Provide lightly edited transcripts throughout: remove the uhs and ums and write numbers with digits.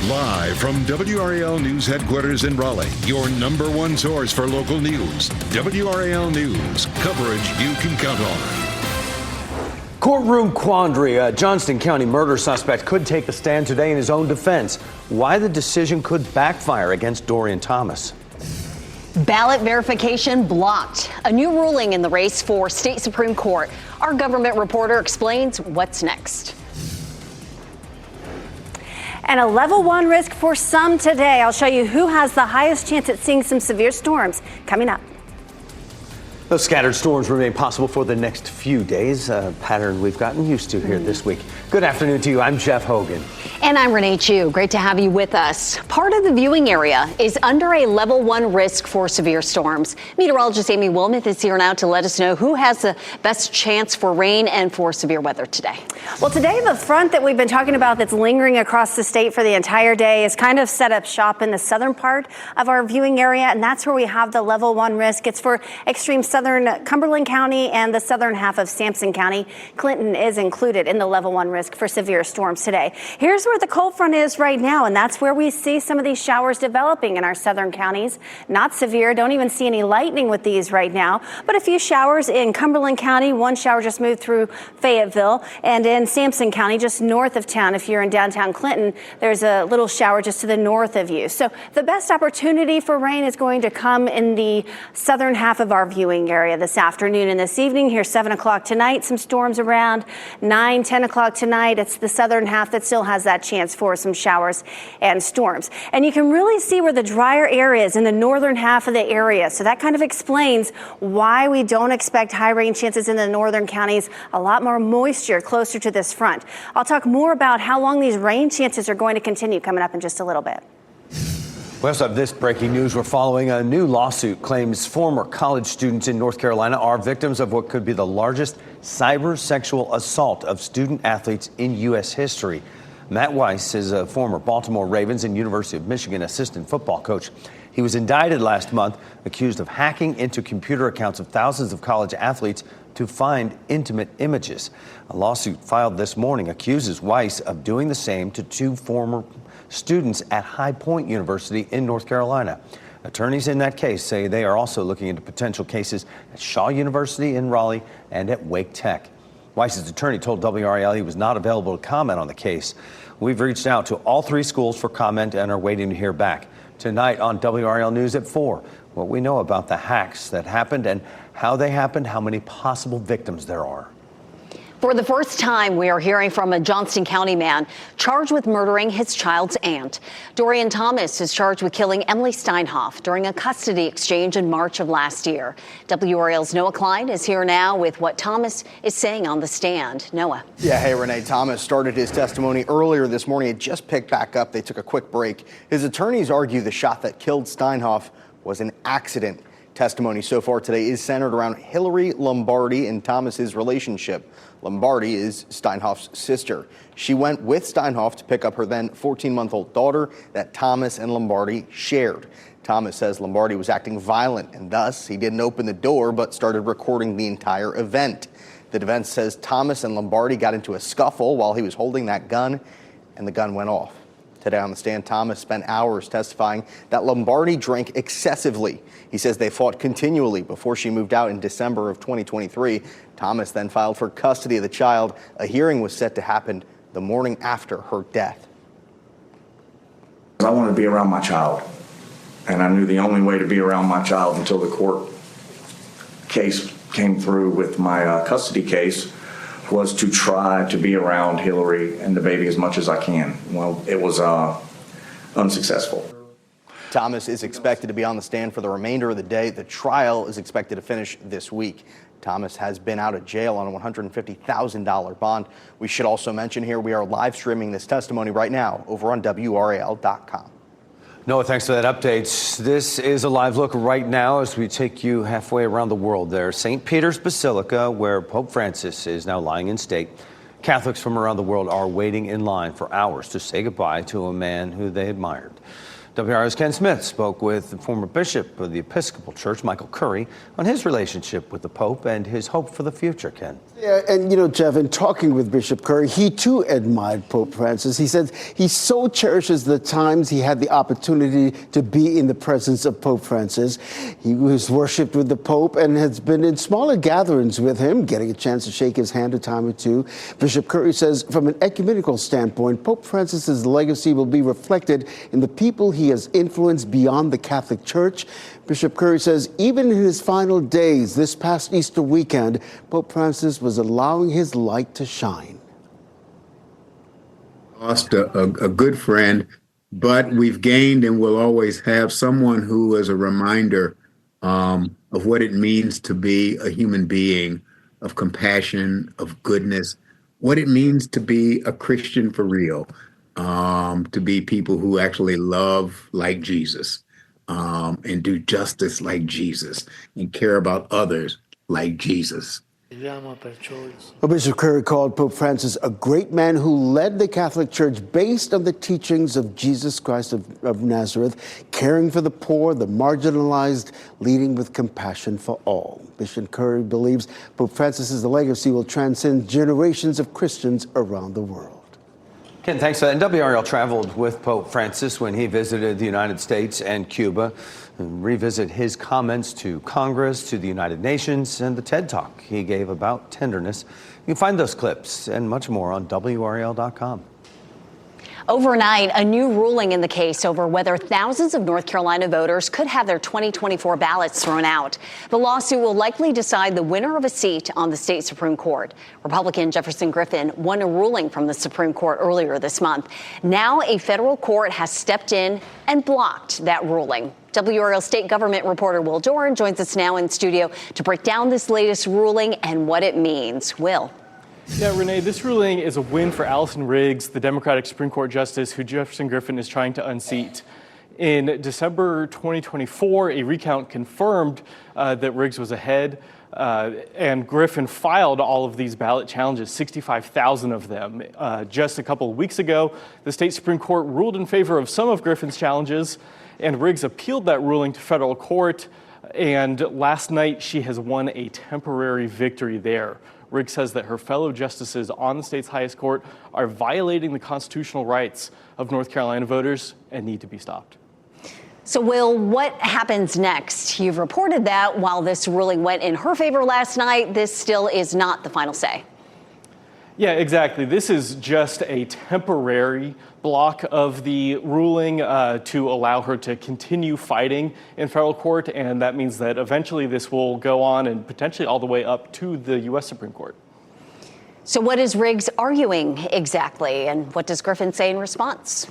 Live from WRAL News Headquarters in Raleigh, your number one source for local news. WRAL News, coverage you can count on. Courtroom quandary. A Johnston County murder suspect could take the stand today in his own defense. Why the decision could backfire against Dorian Thomas. Ballot verification blocked. A new ruling in the race for state Supreme Court. Our government reporter explains what's next. And a level 1 risk for some today. I'll show you who has the highest chance at seeing some severe storms coming up. Those scattered storms remain possible for the next few days, a pattern we've gotten used to here this week. Good afternoon to you. I'm Jeff Hogan. And I'm Renee Chu. Great to have you with us. Part of the viewing area is under a level 1 risk for severe storms. Meteorologist Amy Wilmoth is here now to let us know who has the best chance for rain and for severe weather today. Well, today the front that we've been talking about that's lingering across the state for the entire day is kind of set up shop in the southern part of our viewing area, and that's where we have the level 1 risk. It's for extreme southern Cumberland County and the southern half of Sampson County. Clinton is included in the level 1 risk for severe storms today. Here's where the cold front is right now, and that's where we see some of these showers developing in our southern counties. Not severe, don't even see any lightning with these right now, but a few showers in Cumberland County. One shower just moved through Fayetteville, and in Sampson County, just north of town, if you're in downtown Clinton, there's a little shower just to the north of you. So the best opportunity for rain is going to come in the southern half of our viewing area this afternoon and this evening. Here 7 o'clock tonight, some storms around. 9, 10 o'clock tonight, it's the southern half that still has that chance for some showers and storms. And you can really see where the drier air is in the northern half of the area. So that kind of explains why we don't expect high rain chances in the northern counties. A lot more moisture closer to this front. I'll talk more about how long these rain chances are going to continue coming up in just a little bit. We also have this breaking news. We're following a new lawsuit claims former college students in North Carolina are victims of what could be the largest cyber sexual assault of student athletes in U.S. history. Matt Weiss is a former Baltimore Ravens and University of Michigan assistant football coach. He was indicted last month, accused of hacking into computer accounts of thousands of college athletes to find intimate images. A lawsuit filed this morning accuses Weiss of doing the same to 2 former students at High Point University in North Carolina. Attorneys in that case say they are also looking into potential cases at Shaw University in Raleigh and at Wake Tech. Weiss's attorney told WRAL he was not available to comment on the case. We've reached out to all 3 schools for comment and are waiting to hear back. Tonight on WRAL News at 4, what we know about the hacks that happened and how they happened, how many possible victims there are. For the first time, we are hearing from a Johnston County man charged with murdering his child's aunt. Dorian Thomas is charged with killing Emily Steinhoff during a custody exchange in March of last year. WRAL's Noah Klein is here now with what Thomas is saying on the stand. Noah. Yeah, hey, Renee. Thomas started his testimony earlier this morning. It just picked back up. They took a quick break. His attorneys argue the shot that killed Steinhoff was an accident. Testimony so far today is centered around Hillary Lombardi and Thomas's relationship. Lombardi is Steinhoff's sister. She went with Steinhoff to pick up her then 14-month-old daughter that Thomas and Lombardi shared. Thomas says Lombardi was acting violent and thus he didn't open the door but started recording the entire event. The defense says Thomas and Lombardi got into a scuffle while he was holding that gun and the gun went off. Today on the stand, Thomas spent hours testifying that Lombardi drank excessively. He says they fought continually before she moved out in December of 2023. Thomas then filed for custody of the child. A hearing was set to happen the morning after her death. I wanted to be around my child, and I knew the only way to be around my child until the court case came through with my custody case was to try to be around Hillary and the baby as much as I can. Well, it was unsuccessful. Thomas is expected to be on the stand for the remainder of the day. The trial is expected to finish this week. Thomas has been out of jail on a $150,000 bond. We should also mention here we are live streaming this testimony right now over on WRAL.com. Noah, thanks for that update. This is a live look right now as we take you halfway around the world there. St. Peter's Basilica, where Pope Francis is now lying in state. Catholics from around the world are waiting in line for hours to say goodbye to a man who they admired. WRAL's Ken Smith spoke with the former bishop of the Episcopal Church, Michael Curry, on his relationship with the Pope and his hope for the future, Ken. Yeah, and Jeff, in talking with Bishop Curry, he too admired Pope Francis. He said he so cherishes the times he had the opportunity to be in the presence of Pope Francis. He was worshipped with the Pope and has been in smaller gatherings with him, getting a chance to shake his hand a time or two. Bishop Curry says from an ecumenical standpoint, Pope Francis's legacy will be reflected in the people he has influenced beyond the Catholic Church. Bishop Curry says even in his final days this past Easter weekend, Pope Francis was allowing his light to shine. Lost a good friend, but we've gained and will always have someone who is a reminder of what it means to be a human being, of compassion, of goodness, what it means to be a Christian for real, to be people who actually love like Jesus, and do justice like Jesus, and care about others like Jesus. Well, Bishop Curry called Pope Francis a great man who led the Catholic Church based on the teachings of Jesus Christ of Nazareth, caring for the poor, the marginalized, leading with compassion for all. Bishop Curry believes Pope Francis's legacy will transcend generations of Christians around the world. Ken, thanks. And WRAL traveled with Pope Francis when he visited the United States and Cuba, and revisit his comments to Congress, to the United Nations, and the TED Talk he gave about tenderness. You can find those clips and much more on WRAL.com. Overnight, a new ruling in the case over whether thousands of North Carolina voters could have their 2024 ballots thrown out. The lawsuit will likely decide the winner of a seat on the state Supreme Court. Republican Jefferson Griffin won a ruling from the Supreme Court earlier this month. Now a federal court has stepped in and blocked that ruling. WRAL state government reporter Will Doran joins us now in studio to break down this latest ruling and what it means. Will. Yeah, Renee, this ruling is a win for Allison Riggs, the Democratic Supreme Court justice who Jefferson Griffin is trying to unseat. In December 2024, a recount confirmed that Riggs was ahead, and Griffin filed all of these ballot challenges, 65,000 of them. Just a couple of weeks ago, the state Supreme Court ruled in favor of some of Griffin's challenges, and Riggs appealed that ruling to federal court, and last night she has won a temporary victory there. Riggs says that her fellow justices on the state's highest court are violating the constitutional rights of North Carolina voters and need to be stopped. So, Will, what happens next? You've reported that while this ruling went in her favor last night, this still is not the final say. Yeah, exactly. This is just a temporary block of the ruling to allow her to continue fighting in federal court, and that means that eventually this will go on and potentially all the way up to the U.S. Supreme Court. So what is Riggs arguing exactly, and what does Griffin say in response?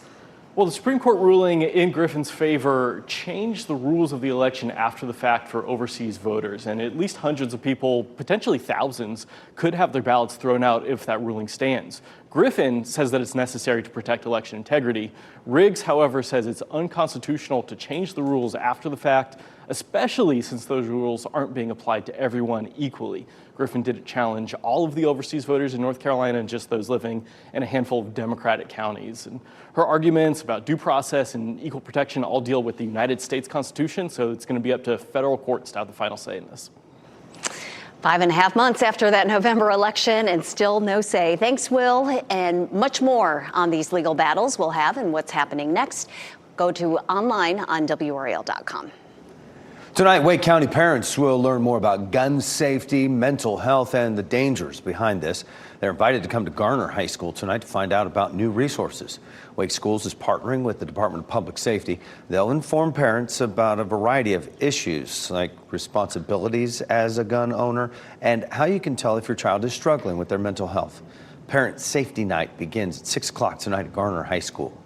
Well, the Supreme Court ruling in Griffin's favor changed the rules of the election after the fact for overseas voters, and at least hundreds of people, potentially thousands, could have their ballots thrown out if that ruling stands. Griffin says that it's necessary to protect election integrity. Riggs, however, says it's unconstitutional to change the rules after the fact, especially since those rules aren't being applied to everyone equally. Griffin didn't challenge all of the overseas voters in North Carolina and just those living in a handful of Democratic counties. And her arguments about due process and equal protection all deal with the United States Constitution, so it's going to be up to federal courts to have the final say in this. 5.5 months after that November election and still no say. Thanks, Will, and much more on these legal battles we'll have and what's happening next. Go to online on WRAL.com. Tonight, Wake County parents will learn more about gun safety, mental health, and the dangers behind this. They're invited to come to Garner High School tonight to find out about new resources. Wake Schools is partnering with the Department of Public Safety. They'll inform parents about a variety of issues like responsibilities as a gun owner and how you can tell if your child is struggling with their mental health. Parent Safety Night begins at 6 o'clock tonight at Garner High School.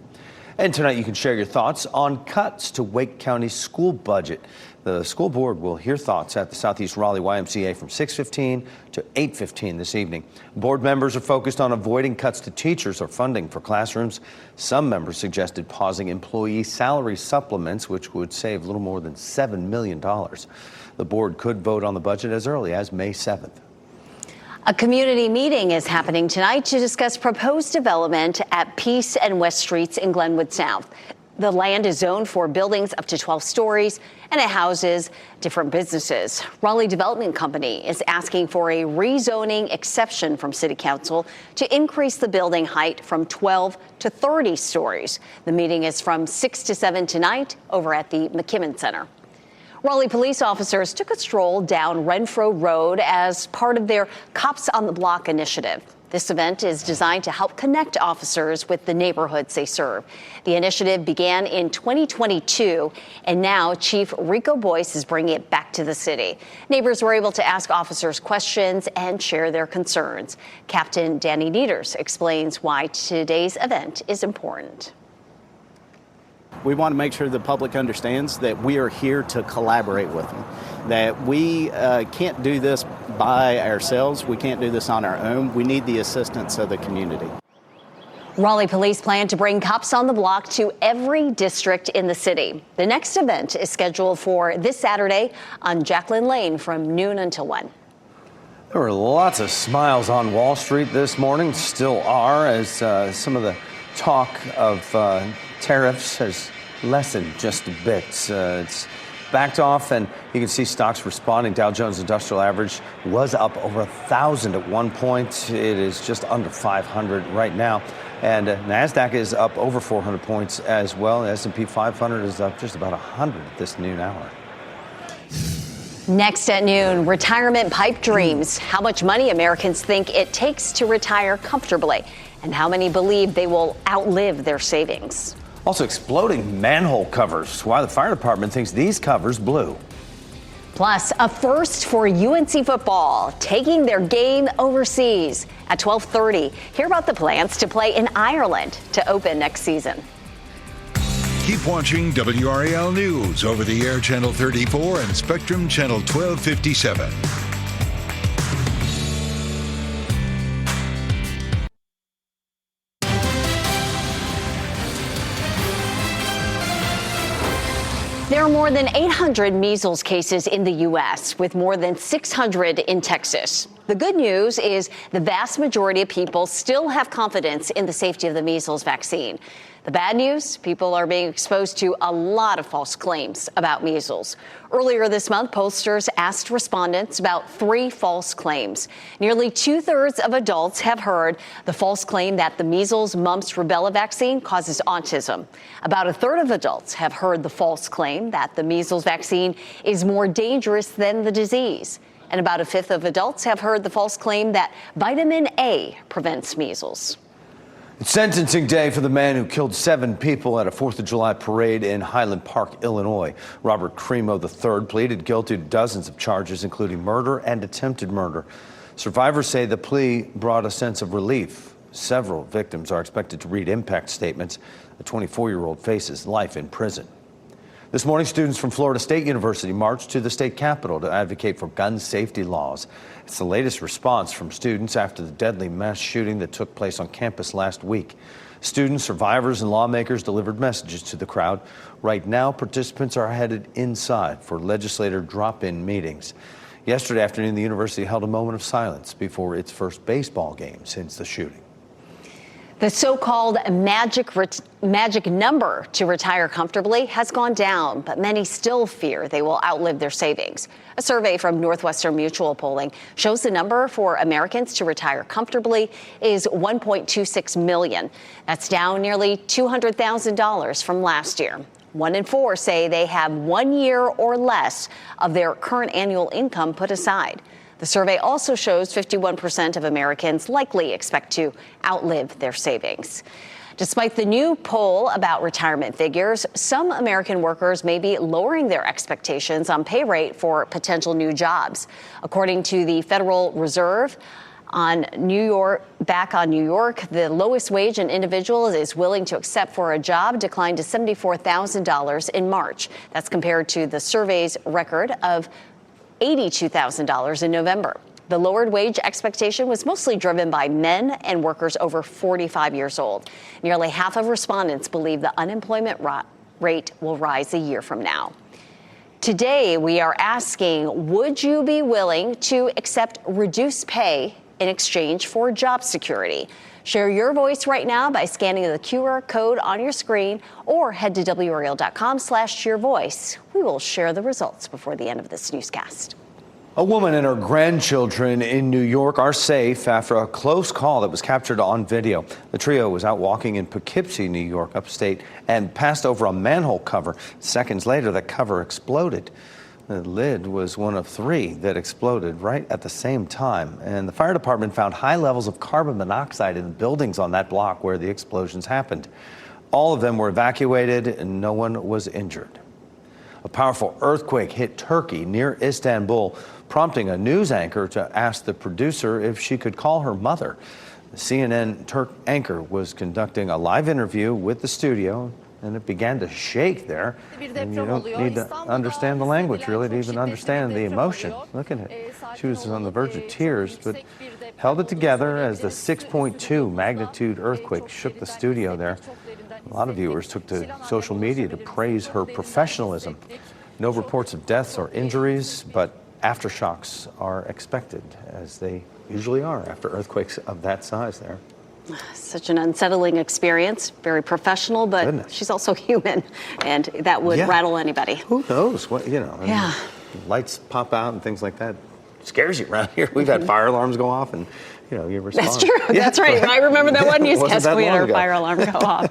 And tonight you can share your thoughts on cuts to Wake County's school budget. The school board will hear thoughts at the Southeast Raleigh YMCA from 6:15 to 8:15 this evening. Board members are focused on avoiding cuts to teachers or funding for classrooms. Some members suggested pausing employee salary supplements, which would save a little more than $7 million. The board could vote on the budget as early as May 7th. A community meeting is happening tonight to discuss proposed development at Peace and West Streets in Glenwood South. The land is zoned for buildings up to 12 stories, and it houses different businesses. Raleigh Development Company is asking for a rezoning exception from City Council to increase the building height from 12 to 30 stories. The meeting is from 6 to 7 tonight over at the McKimmon Center. Raleigh police officers took a stroll down Renfro Road as part of their Cops on the Block initiative. This event is designed to help connect officers with the neighborhoods they serve. The initiative began in 2022, and now Chief Rico Boyce is bringing it back to the city. Neighbors were able to ask officers questions and share their concerns. Captain Danny Nieders explains why today's event is important. We want to make sure the public understands that we are here to collaborate with them, that we can't do this by ourselves. We can't do this on our own. We need the assistance of the community. Raleigh police plan to bring Cops on the Block to every district in the city. The next event is scheduled for this Saturday on Jacqueline Lane from noon until 1. There were lots of smiles on Wall Street this morning, still are, as some of the talk of tariffs has lessened just a bit. It's backed off, and you can see stocks responding. Dow Jones Industrial Average was up over 1,000 at one point. It is just under 500 right now. And NASDAQ is up over 400 points as well. The S&P 500 is up just about 100 at this noon hour. Next at noon, retirement pipe dreams. How much money Americans think it takes to retire comfortably, and how many believe they will outlive their savings. Also, exploding manhole covers. Why the fire department thinks these covers blew. Plus, a first for UNC football, taking their game overseas. At 12:30, hear about the plans to play in Ireland to open next season. Keep watching WRAL News over the air Channel 34 and Spectrum Channel 1257. There are more than 800 measles cases in the U.S., with more than 600 in Texas. The good news is the vast majority of people still have confidence in the safety of the measles vaccine. The bad news, people are being exposed to a lot of false claims about measles. Earlier this month, pollsters asked respondents about 3 false claims. Nearly 2/3 of adults have heard the false claim that the measles, mumps, rubella vaccine causes autism. About 1/3 of adults have heard the false claim that the measles vaccine is more dangerous than the disease. And about 1/5 of adults have heard the false claim that vitamin A prevents measles. It's sentencing day for the man who killed 7 people at a 4th of July parade in Highland Park, Illinois. Robert Cremo III pleaded guilty to dozens of charges, including murder and attempted murder. Survivors say the plea brought a sense of relief. Several victims are expected to read impact statements. A 24-year-old faces life in prison. This morning, students from Florida State University marched to the state capitol to advocate for gun safety laws. It's the latest response from students after the deadly mass shooting that took place on campus last week. Students, survivors, and lawmakers delivered messages to the crowd. Right now, participants are headed inside for legislator drop-in meetings. Yesterday afternoon, the university held a moment of silence before its first baseball game since the shooting. The so-called magic number to retire comfortably has gone down, but many still fear they will outlive their savings. A survey from Northwestern Mutual Polling shows the number for Americans to retire comfortably is 1.26 million. That's down nearly $200,000 from last year. 1 in 4 say they have 1 year or less of their current annual income put aside. The survey also shows 51% of Americans likely expect to outlive their savings. Despite the new poll about retirement figures, some American workers may be lowering their expectations on pay rate for potential new jobs. According to the Federal Reserve, back on New York, the lowest wage an individual is willing to accept for a job declined to $74,000 in March. That's compared to the survey's record of $82,000 in November. The lowered wage expectation was mostly driven by men and workers over 45 years old. Nearly half of respondents believe the unemployment rate will rise a year from now. Today, we are asking, would you be willing to accept reduced pay in exchange for job security? Share your voice right now by scanning the QR code on your screen or head to WRAL.com/cheervoice. We will share the results before the end of this newscast. A woman and her grandchildren in New York are safe after a close call that was captured on video. The trio was out walking in Poughkeepsie, New York, upstate, and passed over a manhole cover. Seconds later, the cover exploded. The lid was one of 3 that exploded right at the same time. And the fire department found high levels of carbon monoxide in the buildings on that block where the explosions happened. All of them were evacuated and no one was injured. A powerful earthquake hit Turkey near Istanbul, prompting a news anchor to ask the producer if she could call her mother. The CNN Turk anchor was conducting a live interview with the studio, and it began to shake there. And you don't need to understand the language, really, to even understand the emotion. Look at it. She was on the verge of tears, but held it together as the 6.2 magnitude earthquake shook the studio there. A lot of viewers took to social media to praise her professionalism. No reports of deaths or injuries, but aftershocks are expected, as they usually are after earthquakes of that size there. Such an unsettling experience, very professional, but Goodness. she's also human, and that would rattle anybody. Who knows what, you know, I mean, lights pop out and things like that. Scares you around here. We've had fire alarms go off and, you know, you respond. That's true. Yeah, that's right. I remember that one newscast we had our fire alarm go off.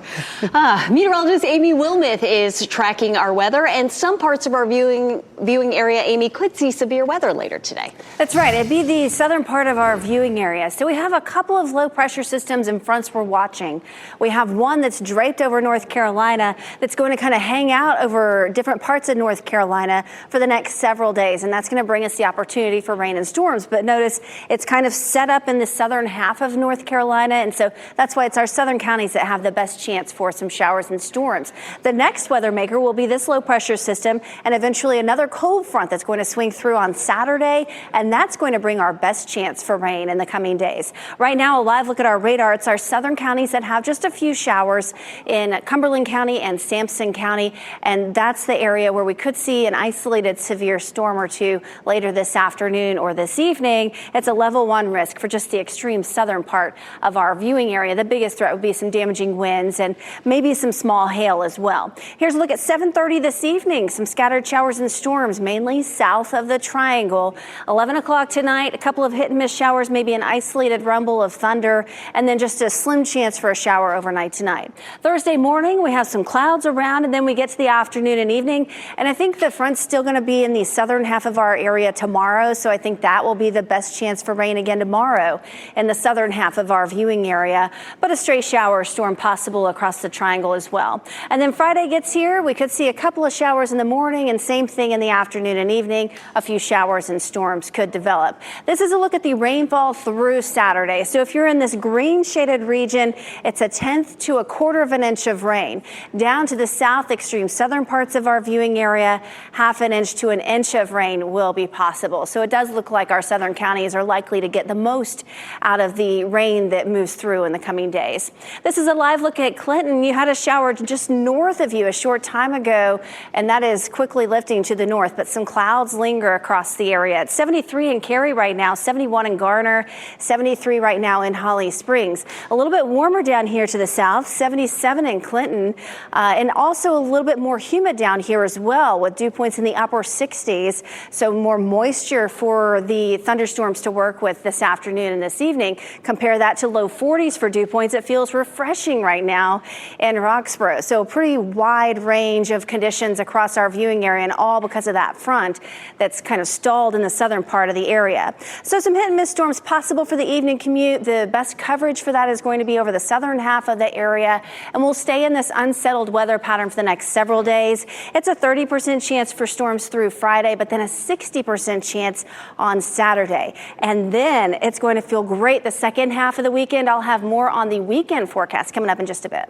Meteorologist Amy Wilmoth is tracking our weather, and some parts of our viewing area, Amy, could see severe weather later today. That's right. It'd be the southern part of our viewing area. So we have a couple of low pressure systems and fronts we're watching. We have one that's draped over North Carolina that's going to kind of hang out over different parts of North Carolina for the next several days. And that's going to bring us the opportunity for rain and storms. But notice it's kind of set up in the southern half of North Carolina. And so that's why it's our southern counties that have the best chance for some showers and storms. The next weather maker will be this low pressure system and eventually another cold front that's going to swing through on Saturday. And that's going to bring our best chance for rain in the coming days. Right now, a live look at our radar. It's our southern counties that have just a few showers in Cumberland County and Sampson County. And that's the area where we could see an isolated severe storm or two later this afternoon or this evening. It's a level 1 risk for just the extreme southern part of our viewing area. The biggest threat would be some damaging winds and maybe some small hail as well. Here's a look at 7:30 this evening. Some scattered showers and storms, mainly south of the triangle. 11 o'clock tonight, a couple of hit and miss showers, maybe an isolated rumble of thunder, and then just a slim chance for a shower overnight tonight. Thursday morning, we have some clouds around, and then we get to the afternoon and evening. And I think the front's still going to be in the southern half of our area tomorrow. So I think that will be the best chance for rain again tomorrow in the southern half of our viewing area, but a stray shower or storm possible across the triangle as well. And then Friday gets here, we could see a couple of showers in the morning and same thing in the afternoon and evening. A few showers and storms could develop. This is a look at the rainfall through Saturday. So if you're in this green shaded region, it's 1/10 to 1/4 of an inch of rain. Down to the south extreme southern parts of our viewing area, 1/2 inch to 1 inch of rain will be possible. So it does look like our southern counties are likely to get the most out of the rain that moves through in the coming days. This is a live look at Clinton. You had a shower just north of you a short time ago, and that is quickly lifting to the north, but some clouds linger across the area. It's 73 in Cary right now, 71 in Garner, 73 right now in Holly Springs. A little bit warmer down here to the south, 77 in Clinton, and also a little bit more humid down here as well, with dew points in the upper 60s. So more moisture for the thunderstorms to work with this afternoon and this evening. Compare that to low 40s for dew points. It feels refreshing right now in Roxborough. So a pretty wide range of conditions across our viewing area, and all because of that front that's kind of stalled in the southern part of the area. So some hit and miss storms possible for the evening commute. The best coverage for that is going to be over the southern half of the area, and we'll stay in this unsettled weather pattern for the next several days. It's a 30% chance for storms through Friday, but then a 60% chance on Saturday. And then it's going to feel great the second half of the weekend. I'll have more on the weekend forecast coming up in just a bit.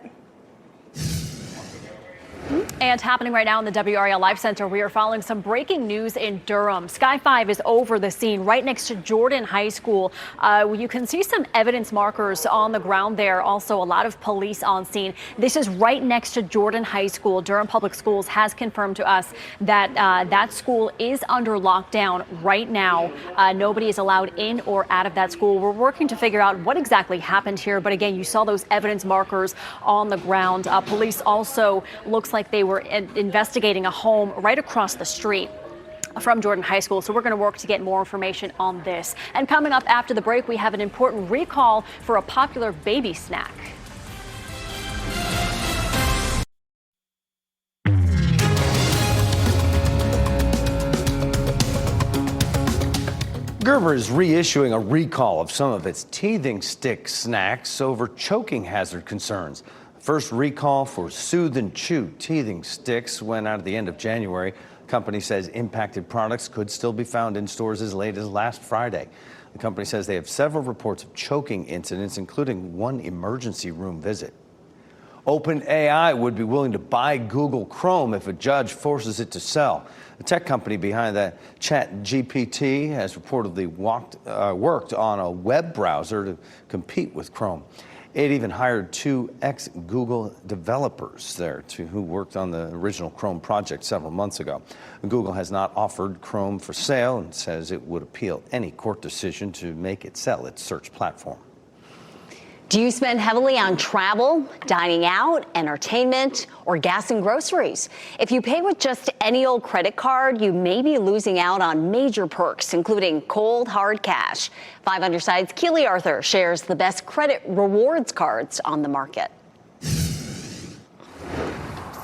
And happening right now in the WRAL Live Center, we are following some breaking news in Durham. Sky 5 is over the scene right next to Jordan High School. You can see some evidence markers on the ground there. Also, a lot of police on scene. This is right next to Jordan High School. Durham Public Schools has confirmed to us that that school is under lockdown right now. Nobody is allowed in or out of that school. We're working to figure out what exactly happened here. But again, you saw those evidence markers on the ground. Police also looks like they were investigating a home right across the street from Jordan High School. So we're going to work to get more information on this. And coming up after the break, we have an important recall for a popular baby snack. Gerber is reissuing a recall of some of its teething stick snacks over choking hazard concerns. First recall for Soothe and Chew teething sticks went out at the end of January. The company says impacted products could still be found in stores as late as last Friday. The company says they have several reports of choking incidents, including one emergency room visit. OpenAI would be willing to buy Google Chrome if a judge forces it to sell. The tech company behind that ChatGPT has reportedly worked on a web browser to compete with Chrome. It even hired 2 ex-Google developers there who worked on the original Chrome project several months ago. Google has not offered Chrome for sale and says it would appeal any court decision to make it sell its search platform. Do you spend heavily on travel, dining out, entertainment, or gas and groceries? If you pay with just any old credit card, you may be losing out on major perks, including cold, hard cash. 5 on your side's Keely Arthur shares the best credit rewards cards on the market.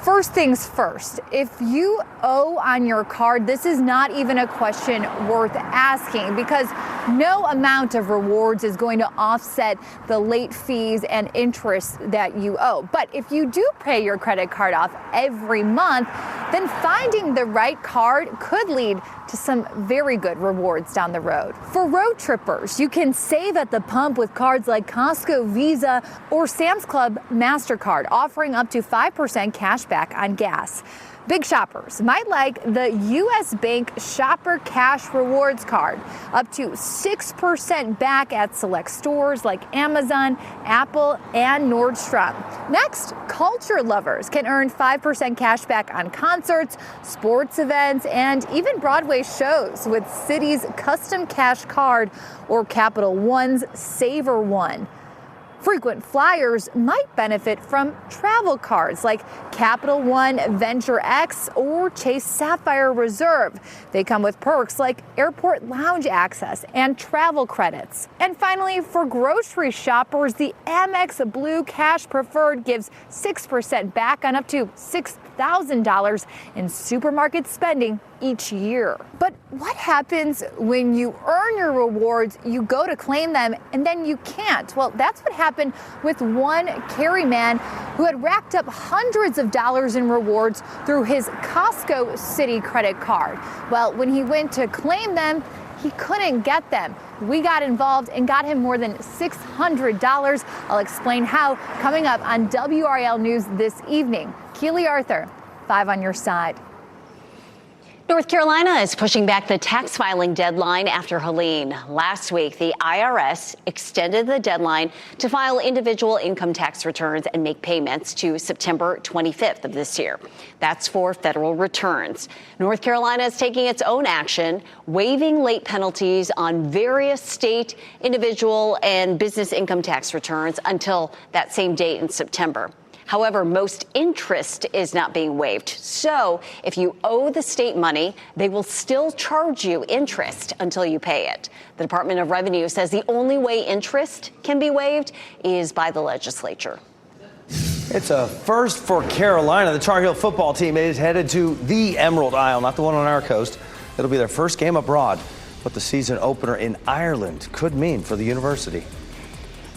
First things first, if you owe on your card, this is not even a question worth asking because no amount of rewards is going to offset the late fees and interest that you owe. But if you do pay your credit card off every month, then finding the right card could lead to some very good rewards down the road. For road trippers, you can save at the pump with cards like Costco Visa or Sam's Club MasterCard, offering up to 5% cash back on gas. Big shoppers might like the U.S. Bank Shopper Cash Rewards Card, up to 6% back at select stores like Amazon, Apple, and Nordstrom. Next, culture lovers can earn 5% cash back on concerts, sports events, and even Broadway shows with Citi's Custom Cash Card or Capital One's Saver One. Frequent flyers might benefit from travel cards like Capital One Venture X or Chase Sapphire Reserve. They come with perks like airport lounge access and travel credits. And finally, for grocery shoppers, the Amex Blue Cash Preferred gives 6% back on up to $6,000 in supermarket spending each year. But what happens when you earn your rewards, you go to claim them, and then you can't? Well, that's what happened with one Cary man who had racked up hundreds of dollars in rewards through his Costco City credit card. Well, when he went to claim them, he couldn't get them. We got involved and got him more than $600. I'll explain how coming up on WRAL News this evening. Keely Arthur, 5 on your side. North Carolina is pushing back the tax filing deadline after Helene. Last week, the IRS extended the deadline to file individual income tax returns and make payments to September 25th of this year. That's for federal returns. North Carolina is taking its own action, waiving late penalties on various state, individual, and business income tax returns until that same date in September. However, most interest is not being waived. So if you owe the state money, they will still charge you interest until you pay it. The Department of Revenue says the only way interest can be waived is by the legislature. It's a first for Carolina. The Tar Heel football team is headed to the Emerald Isle, not the one on our coast. It'll be their first game abroad. What the season opener in Ireland could mean for the university.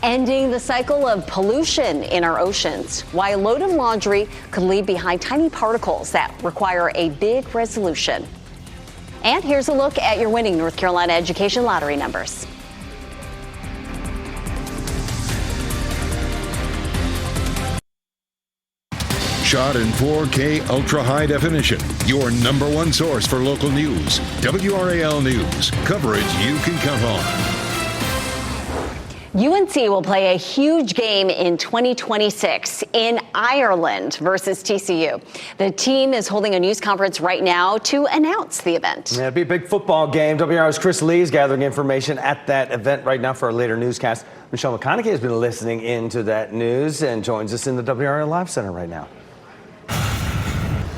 Ending the cycle of pollution in our oceans. Why a load of laundry could leave behind tiny particles that require a big resolution. And here's a look at your winning North Carolina Education Lottery numbers. shot in 4K ultra high definition. Your number one source for local news. WRAL News. Coverage you can count on. UNC will play a huge game in 2026 in Ireland versus TCU. The team is holding a news conference right now to announce the event. Yeah, it'll be a big football game. WRAL's Chris Lee is gathering information at that event right now for our later newscast. Michelle McConaughey has been listening into that news and joins us in the WRAL Live Center right now.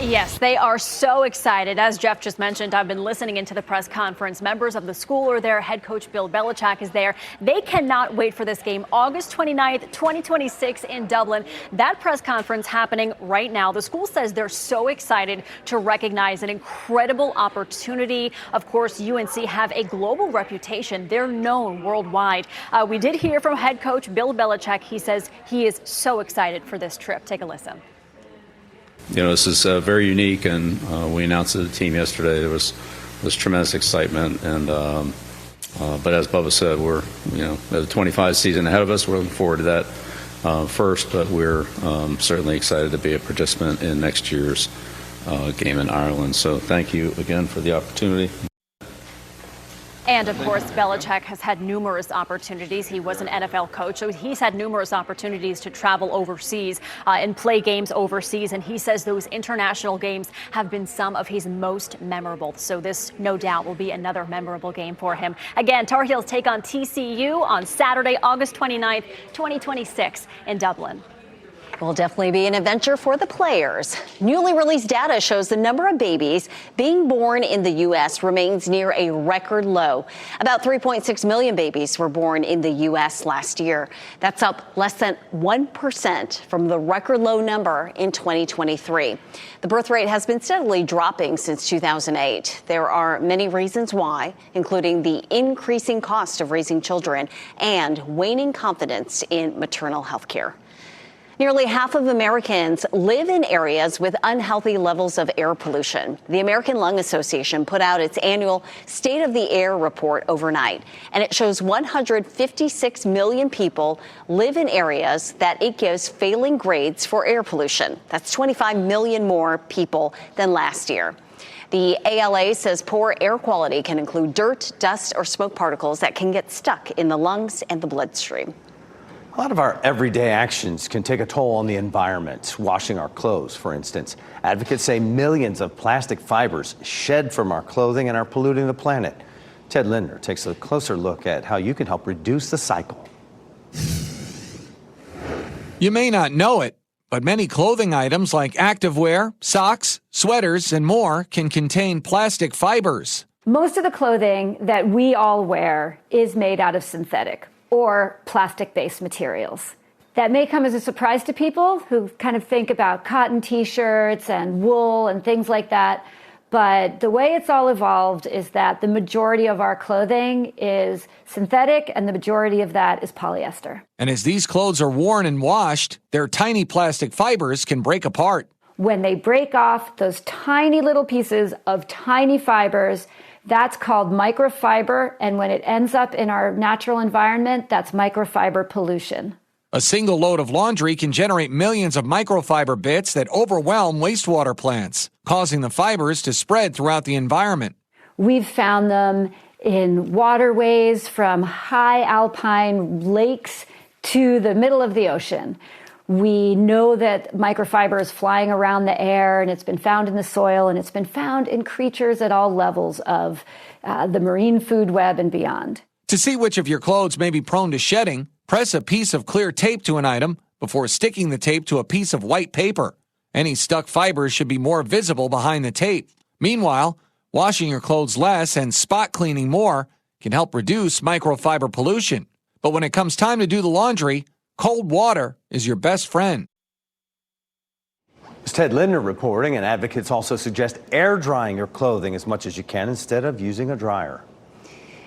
Yes, they are so excited. As Jeff just mentioned, I've been listening into the press conference. Members of the school are there. Head coach Bill Belichick is there. They cannot wait for this game, August 29th, 2026 in Dublin. That press conference happening right now. The school says they're so excited to recognize an incredible opportunity. Of course, UNC have a global reputation. They're known worldwide. We did hear from head coach Bill Belichick. He says he is so excited for this trip. Take a listen. You know, this is very unique, and we announced to the team yesterday. There was tremendous excitement, and but as Bubba said, we're the 25 season ahead of us. We're looking forward to that first, but we're certainly excited to be a participant in next year's game in Ireland. So thank you again for the opportunity. And, of course, Belichick has had numerous opportunities. He was an NFL coach, so he's had numerous opportunities to travel overseas and play games overseas. And he says those international games have been some of his most memorable. So this, no doubt, will be another memorable game for him. Again, Tar Heels take on TCU on Saturday, August 29th, 2026 in Dublin. It will definitely be an adventure for the players. Newly released data shows the number of babies being born in the U.S. remains near a record low. About 3.6 million babies were born in the U.S. last year. That's up less than 1% from the record low number in 2023. The birth rate has been steadily dropping since 2008. There are many reasons why, including the increasing cost of raising children and waning confidence in maternal health care. Nearly half of Americans live in areas with unhealthy levels of air pollution. The American Lung Association put out its annual State of the Air report overnight, and it shows 156 million people live in areas that it gives failing grades for air pollution. That's 25 million more people than last year. The ALA says poor air quality can include dirt, dust, or smoke particles that can get stuck in the lungs and the bloodstream. A lot of our everyday actions can take a toll on the environment. Washing our clothes, for instance. Advocates say millions of plastic fibers shed from our clothing and are polluting the planet. Ted Lindner takes a closer look at how you can help reduce the cycle. You may not know it, but many clothing items like activewear, socks, sweaters, and more can contain plastic fibers. Most of the clothing that we all wear is made out of synthetic or plastic-based materials. That may come as a surprise to people who kind of think about cotton t-shirts and wool and things like that. But the way it's all evolved is that the majority of our clothing is synthetic and the majority of that is polyester. And as these clothes are worn and washed, their tiny plastic fibers can break apart. When they break off those tiny little pieces of tiny fibers, that's called microfiber, and when it ends up in our natural environment, that's microfiber pollution. A single load of laundry can generate millions of microfiber bits that overwhelm wastewater plants, causing the fibers to spread throughout the environment. We've found them in waterways from high alpine lakes to the middle of the ocean. We know that microfiber is flying around the air, and it's been found in the soil, and it's been found in creatures at all levels of the marine food web and beyond. To see which of your clothes may be prone to shedding, press a piece of clear tape to an item before sticking the tape to a piece of white paper. Any stuck fibers should be more visible behind the tape. Meanwhile, washing your clothes less and spot cleaning more can help reduce microfiber pollution. But when it comes time to do the laundry, cold water is your best friend. It's Ted Lindner reporting, and advocates also suggest air drying your clothing as much as you can instead of using a dryer.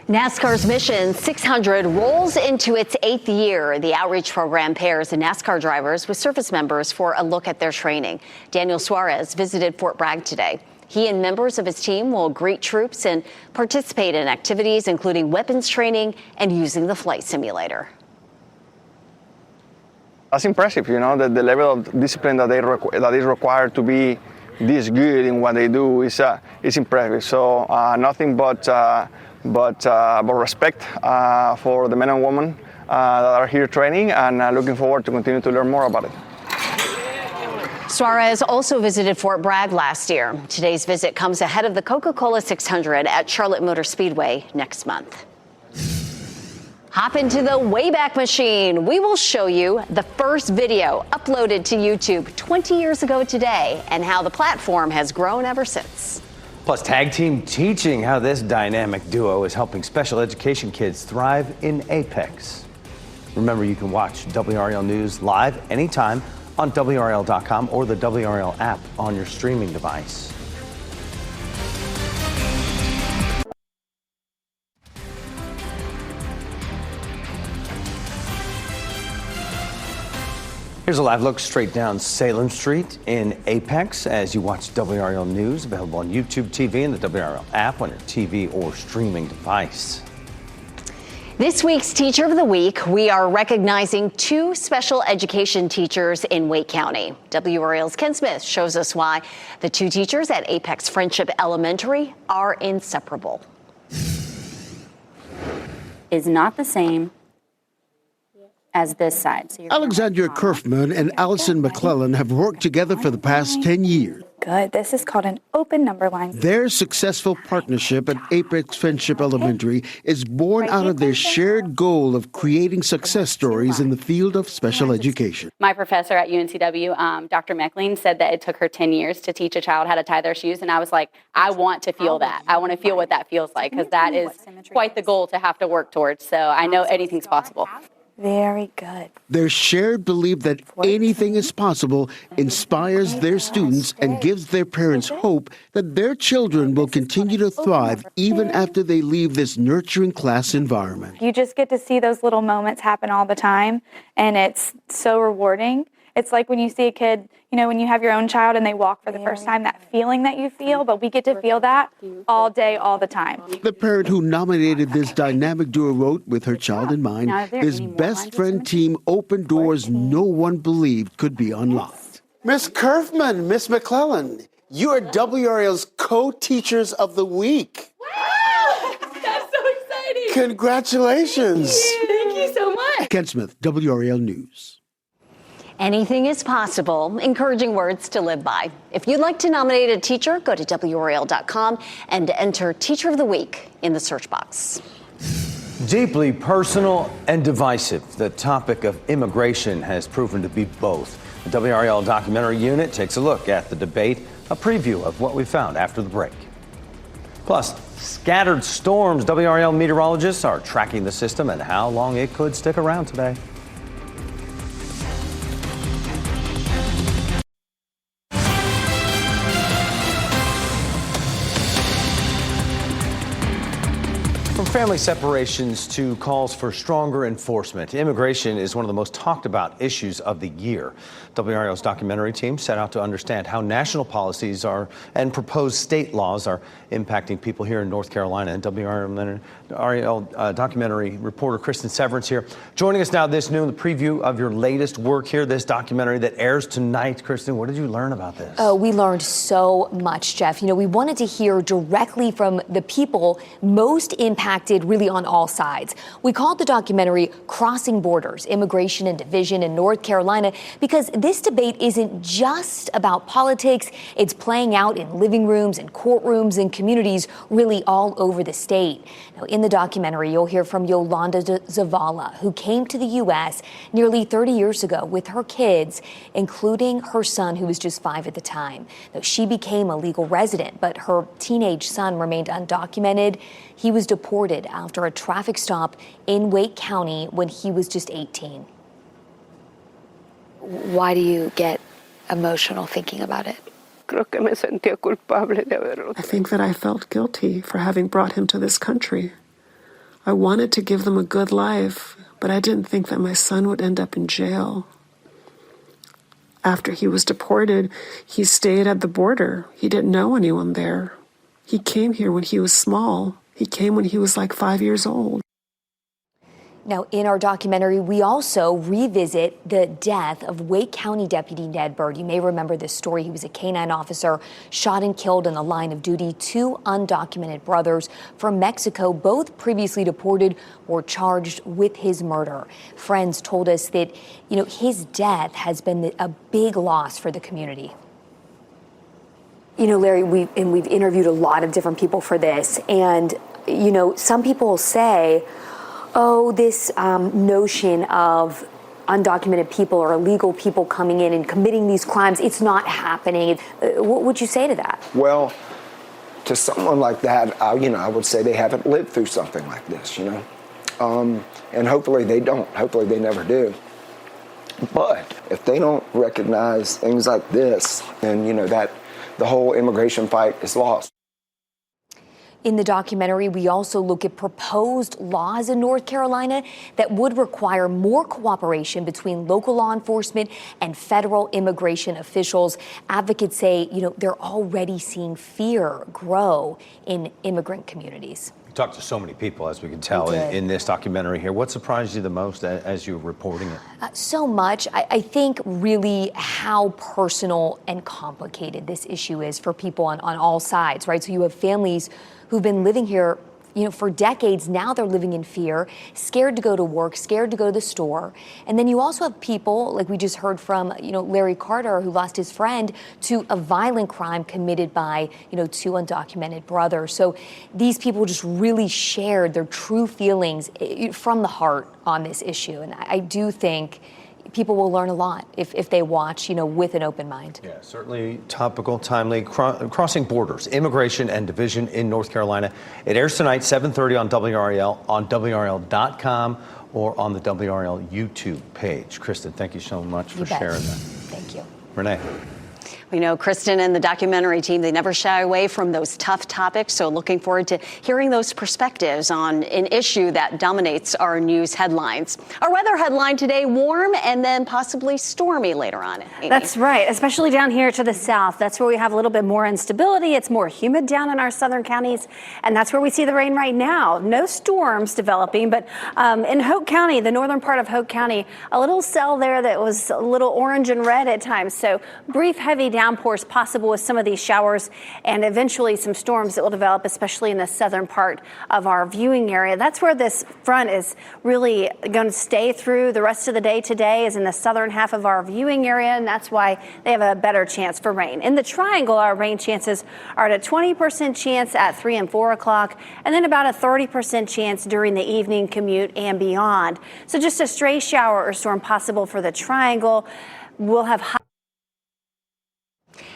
NASCAR's Mission 600 rolls into its 8th year. The outreach program pairs NASCAR drivers with service members for a look at their training. Daniel Suarez visited Fort Bragg today. He and members of his team will greet troops and participate in activities including weapons training and using the flight simulator. That's impressive, you know, that the level of discipline that that is required to be this good in what they do is impressive. So nothing but respect for the men and women that are here training, and looking forward to continue to learn more about it. Suarez also visited Fort Bragg last year. Today's visit comes ahead of the Coca-Cola 600 at Charlotte Motor Speedway next month. Hop into the Wayback Machine. We will show you the first video uploaded to YouTube 20 years ago today and how the platform has grown ever since. Plus, tag team teaching, how this dynamic duo is helping special education kids thrive in Apex. Remember, you can watch WRAL News live anytime on WRAL.com or the WRAL app on your streaming device. Here's a live look straight down Salem Street in Apex as you watch WRAL News, available on YouTube TV and the WRAL app on your TV or streaming device. This week's Teacher of the Week, we are recognizing 2 special education teachers in Wake County. WRAL's Ken Smith shows us why the 2 teachers at Apex Friendship Elementary are inseparable. Is not the same as this side. So Alexandria Kerfman and Allison McClellan have worked together for the past 10 years. Good. This is called an open number line. Their successful partnership at Apex Friendship Elementary is born out of their shared goal of creating success stories in the field of special education. My professor at UNCW, Dr. Meckling, said that it took her 10 years to teach a child how to tie their shoes. And I was like, I want to feel that. I want to feel what that feels like, because that is quite the goal to have to work towards. So I know anything's possible. Very good. Their shared belief that anything is possible inspires their students and gives their parents hope that their children will continue to thrive even after they leave this nurturing class environment. You just get to see those little moments happen all the time, and it's so rewarding. It's like when you see a kid, you know, when you have your own child and they walk for the first time, that feeling that you feel, but we get to feel that all day, all the time. The parent who nominated this dynamic duo wrote, with her child in mind, this best friend team opened doors no one believed could be unlocked. Miss Kerfman, Miss McClellan, you are WRAL's Co-Teachers of the Week. Wow! That's so exciting! Congratulations! Thank you so much! Ken Smith, WRAL News. Anything is possible, encouraging words to live by. If you'd like to nominate a teacher, go to WRAL.com and enter Teacher of the Week in the search box. Deeply personal and divisive, the topic of immigration has proven to be both. The WRAL documentary unit takes a look at the debate, a preview of what we found after the break. Plus, scattered storms. WRAL meteorologists are tracking the system and how long it could stick around today. From family separations to calls for stronger enforcement, immigration is one of the most talked about issues of the year. WRAL's documentary team set out to understand how national policies are and proposed state laws are impacting people here in North Carolina. And WRAL documentary reporter Kristen Severance here, joining us now this noon, the preview of your latest work here, this documentary that airs tonight. Kristen, what did you learn about this? Oh, we learned so much, Jeff. You know, we wanted to hear directly from the people most impacted really on all sides. We called the documentary Crossing Borders, Immigration and Division in North Carolina, because this debate isn't just about politics. It's playing out in living rooms and courtrooms and communities really all over the state. Now, in the documentary, you'll hear from Yolanda Zavala, who came to the U.S. nearly 30 years ago with her kids, including her son, who was just 5 at the time. Now, she became a legal resident, but her teenage son remained undocumented. He was deported after a traffic stop in Wake County when he was just 18. Why do you get emotional thinking about it? I think that I felt guilty for having brought him to this country. I wanted to give them a good life, but I didn't think that my son would end up in jail. After he was deported, he stayed at the border. He didn't know anyone there. He came here when he was small. He came when he was like 5 years old. Now, in our documentary, we also revisit the death of Wake County Deputy Ned Bird. You may remember this story. He was a K-9 officer shot and killed in the line of duty. Two undocumented brothers from Mexico, both previously deported, were charged with his murder. Friends told us that, his death has been a big loss for the community. Larry, we've interviewed a lot of different people for this, and, some people say, this notion of undocumented people or illegal people coming in and committing these crimes, it's not happening. What would you say to that? Well, to someone like that, I would say they haven't lived through something like this, and hopefully they don't. Hopefully they never do. But if they don't recognize things like this, then, that the whole immigration fight is lost. In the documentary, we also look at proposed laws in North Carolina that would require more cooperation between local law enforcement and federal immigration officials. Advocates say, they're already seeing fear grow in immigrant communities. We talked to so many people, as we can tell, in this documentary here. What surprised you the most as you were reporting it? So much. I think really how personal and complicated this issue is for people on all sides, right? So you have families who've been living here, for decades. Now they're living in fear, scared to go to work, scared to go to the store. And then you also have people, like we just heard from, Larry Carter, who lost his friend to a violent crime committed by, two undocumented brothers. So these people just really shared their true feelings from the heart on this issue. And I do think people will learn a lot if they watch, with an open mind. Yeah, certainly topical, timely. Crossing Borders, Immigration and Division in North Carolina. It airs tonight, 7:30 on WRAL, on WRAL.com, or on the WRAL YouTube page. Kristen, thank you so much for sharing that. Thank you. Renee. We know Kristen and the documentary team, they never shy away from those tough topics. So looking forward to hearing those perspectives on an issue that dominates our news headlines. Our weather headline today, warm and then possibly stormy later on. Amy. That's right, especially down here to the south. That's where we have a little bit more instability. It's more humid down in our southern counties. And that's where we see the rain right now. No storms developing, but in Hoke County, the northern part of Hoke County, a little cell there that was a little orange and red at times. So brief, heavy downpours possible with some of these showers and eventually some storms that will develop, especially in the southern part of our viewing area. That's where this front is really going to stay through the rest of the day today, is in the southern half of our viewing area, and that's why they have a better chance for rain. In the triangle, our rain chances are at a 20% chance at 3 and 4 o'clock, and then about a 30% chance during the evening commute and beyond. So just a stray shower or storm possible for the triangle. We'll have high.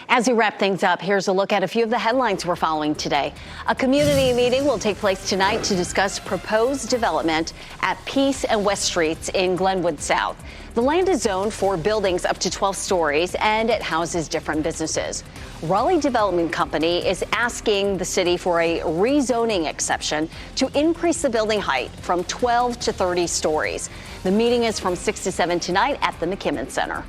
As we wrap things up, here's a look at a few of the headlines we're following today. A community meeting will take place tonight to discuss proposed development at Peace and West Streets in Glenwood South. The land is zoned for buildings up to 12 stories, and it houses different businesses. Raleigh Development Company is asking the city for a rezoning exception to increase the building height from 12 to 30 stories. The meeting is from 6 to 7 tonight at the McKimmon Center.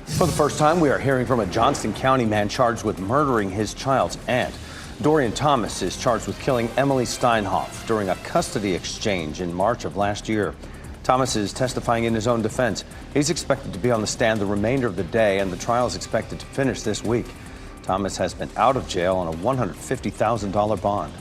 For the first time, we are hearing from a Johnston County man charged with murdering his child's aunt. Dorian Thomas is charged with killing Emily Steinhoff during a custody exchange in March of last year. Thomas is testifying in his own defense. He's expected to be on the stand the remainder of the day, and the trial is expected to finish this week. Thomas has been out of jail on a $150,000 bond.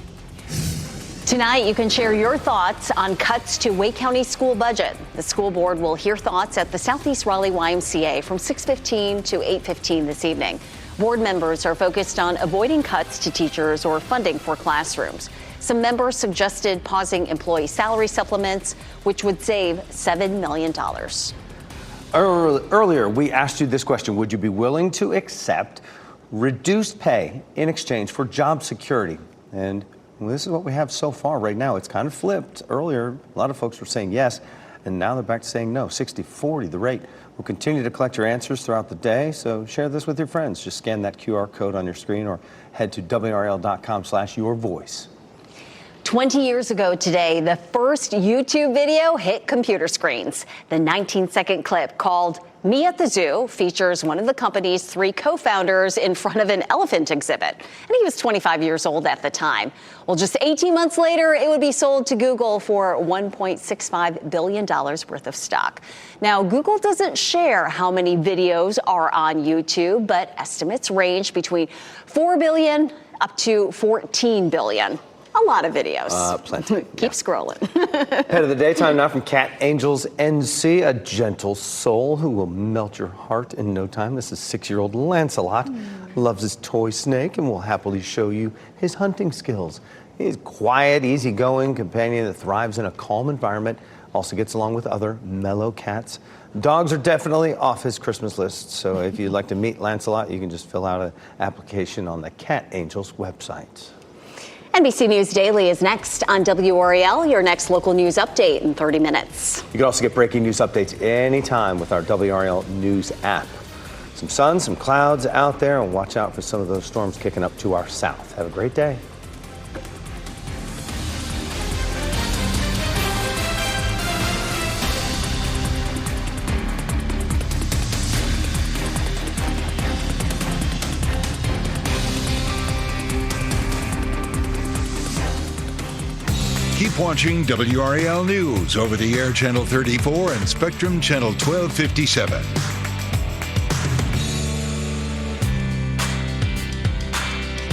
Tonight, you can share your thoughts on cuts to Wake County school budget. The school board will hear thoughts at the Southeast Raleigh YMCA from 6:15 to 8:15 this evening. Board members are focused on avoiding cuts to teachers or funding for classrooms. Some members suggested pausing employee salary supplements, which would save $7 million. Earlier, we asked you this question: would you be willing to accept reduced pay in exchange for job security? And well, this is what we have so far right now. It's kind of flipped. Earlier, a lot of folks were saying yes, and now they're back to saying no. 60-40, the rate. We'll continue to collect your answers throughout the day, so share this with your friends. Just scan that QR code on your screen or head to WRAL.com/yourvoice. 20 years ago today, the first YouTube video hit computer screens. The 19-second clip called Me at the Zoo features one of the company's 3 co-founders in front of an elephant exhibit. And he was 25 years old at the time. Well, just 18 months later, it would be sold to Google for $1.65 billion worth of stock. Now, Google doesn't share how many videos are on YouTube, but estimates range between 4 billion up to 14 billion. A lot of videos. Plenty. Keep scrolling. Head of the daytime now from Cat Angels NC, a gentle soul who will melt your heart in no time. This is 6-year-old Lancelot. Loves his toy snake and will happily show you his hunting skills. He's quiet, easygoing companion that thrives in a calm environment. Also gets along with other mellow cats. Dogs are definitely off his Christmas list. So if you'd like to meet Lancelot, you can just fill out an application on the Cat Angels website. NBC News Daily is next on WRAL, your next local news update in 30 minutes. You can also get breaking news updates anytime with our WRAL News app. Some sun, some clouds out there, and watch out for some of those storms kicking up to our south. Have a great day. Keep watching WRAL News over the air Channel 34 and Spectrum Channel 1257.